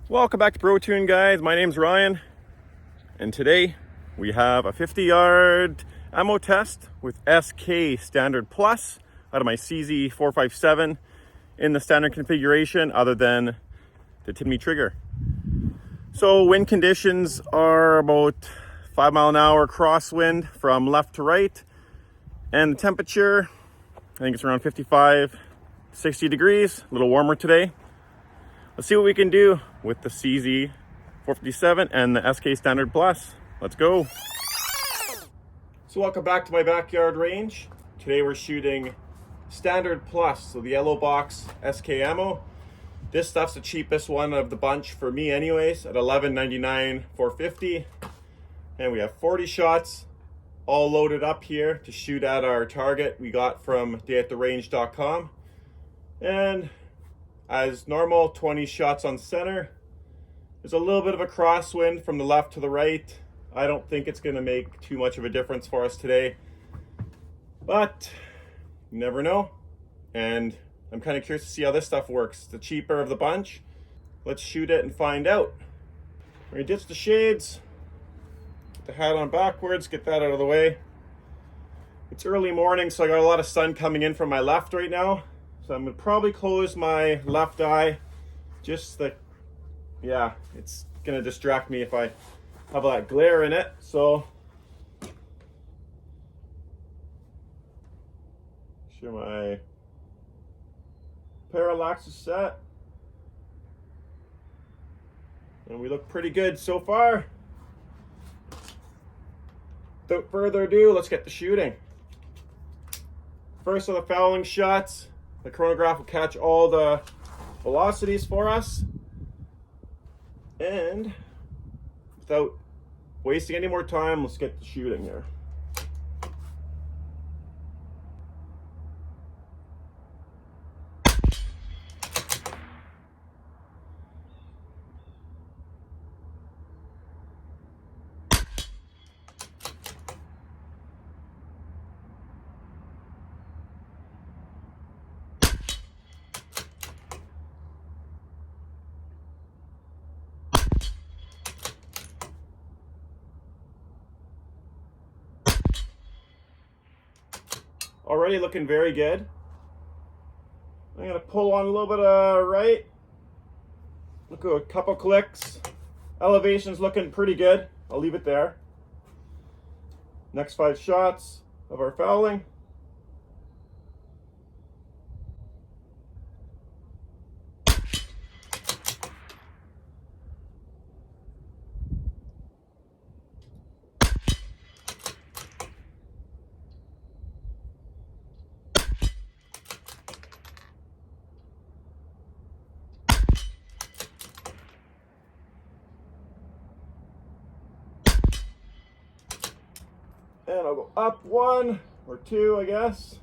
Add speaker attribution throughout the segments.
Speaker 1: Welcome back to Brotuned, guys. My name's Ryan, and today we have a 50-yard ammo test with SK Standard Plus out of my CZ457 in the standard configuration other than the Timney trigger. So wind conditions are about 5 mile an hour crosswind from left to right, and the temperature, I think it's around 55, 60 degrees, a little warmer today. Let's see what we can do with the CZ457 and the SK Standard Plus. Let's go. So welcome back to my backyard range. Today we're shooting Standard Plus, so the yellow box SK ammo. This stuff's the cheapest one of the bunch for me anyways, at $11.99 $450. And we have 40 shots all loaded up here to shoot at our target we got from dayattherange.com. And as normal, 20 shots on center. There's a little bit of a crosswind from the left to the right. I don't think it's gonna make too much of a difference for us today, but you never know. And I'm kind of curious to see how this stuff works. It's the cheaper of the bunch. Let's shoot it and find out. We're gonna ditch the shades, get the hat on backwards, get that out of the way. It's early morning, so I got a lot of sun coming in from my left right now. So I'm gonna probably close my left eye, just yeah, it's gonna distract me if I have that glare in it. So, sure my parallax is set. And we look pretty good so far. Without further ado, let's get to shooting. First of the fouling shots. The chronograph will catch all the velocities for us. And without wasting any more time, let's get to shooting here. Already looking very good. I'm gonna pull on a little bit of right. Look at a couple clicks. Elevation's looking pretty good. I'll leave it there. Next 5 shots of our fouling. And I'll go up 1 or 2, I guess.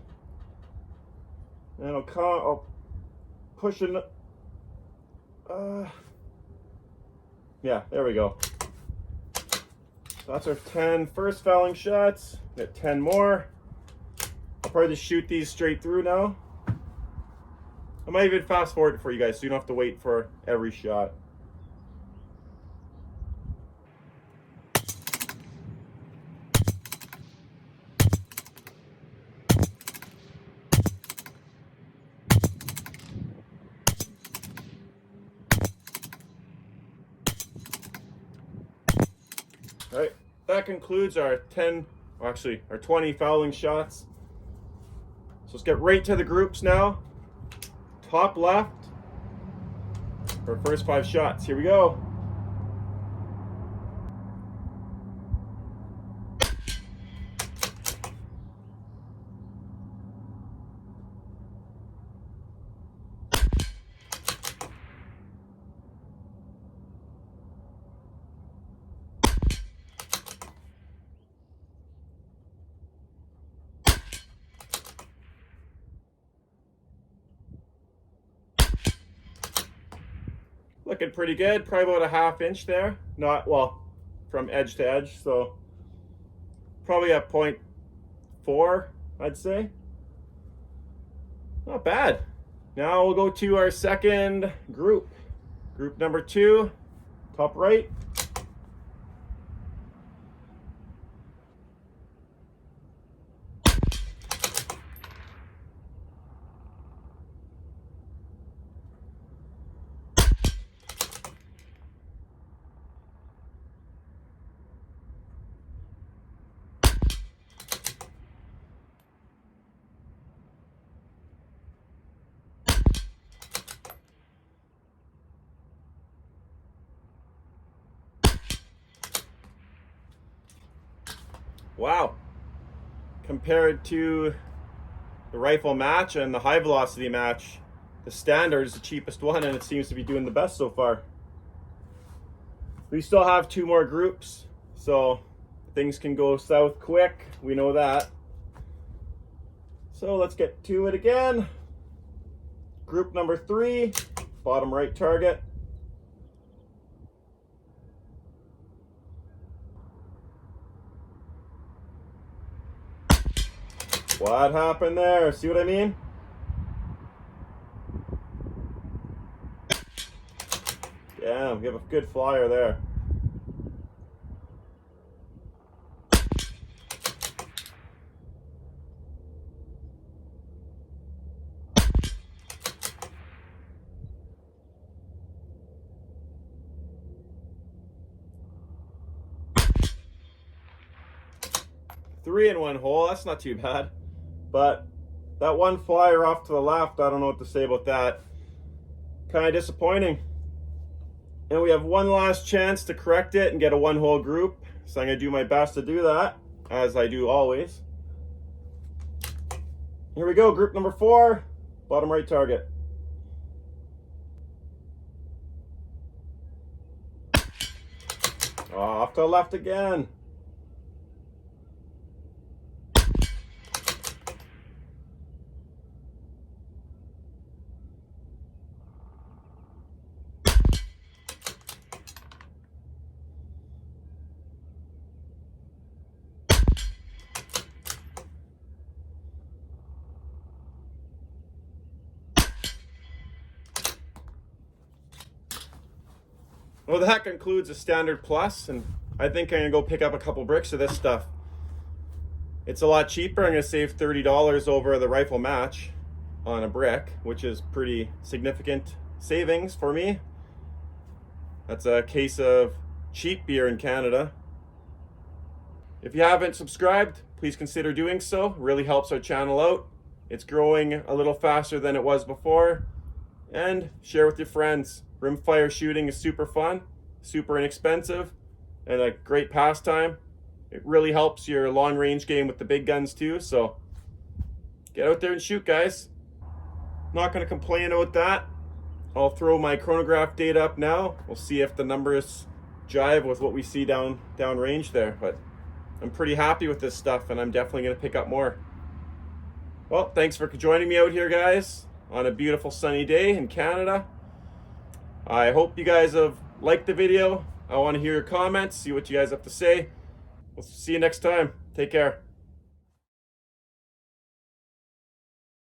Speaker 1: And I'll push it. Yeah, there we go. So that's our 10 first fouling shots. Got 10 more. I'll probably just shoot these straight through now. I might even fast forward it for you guys so you don't have to wait for every shot. All right, that concludes our 20 fouling shots. So let's get right to the groups now. Top left for first 5 shots. Here we go. Looking pretty good, probably about a 1/2 inch there. Not, well, from edge to edge, so probably at 0.4, I'd say. Not bad. Now we'll go to our second group. Group number 2, top right. Wow. Compared to the rifle match and the high velocity match, the standard is the cheapest one, and it seems to be doing the best so far. We still have 2 more groups, so things can go south quick. We know that. So let's get to it again. Group number 3, bottom right target. What happened there? See what I mean? Damn, we have a good flyer there. Three in one hole, that's not too bad. But that one flyer off to the left, I don't know what to say about that. Kind of disappointing. And we have one last chance to correct it and get a 1-hole group. So I'm going to do my best to do that, as I do always. Here we go, group number 4, bottom right target. Oh, off to the left again. Well, that concludes the standard plus, and I think I'm gonna go pick up a couple bricks of this stuff. It's a lot cheaper. I'm gonna save $30 over the rifle match on a brick, which is pretty significant savings for me. That's a case of cheap beer in Canada. If you haven't subscribed, please consider doing so. It really helps our channel out. It's growing a little faster than it was before. And share with your friends. Rimfire shooting is super fun, super inexpensive, and a great pastime. It really helps your long range game with the big guns too, so get out there and shoot, guys. Not going to complain about that. I'll throw my chronograph data up now. We'll see if the numbers jive with what we see down range there, but I'm pretty happy with this stuff, and I'm definitely going to pick up more. Well, thanks for joining me out here, guys, on a beautiful sunny day in Canada. I hope you guys have liked the video. I want to hear your comments, see what you guys have to say. We'll see you next time. Take care.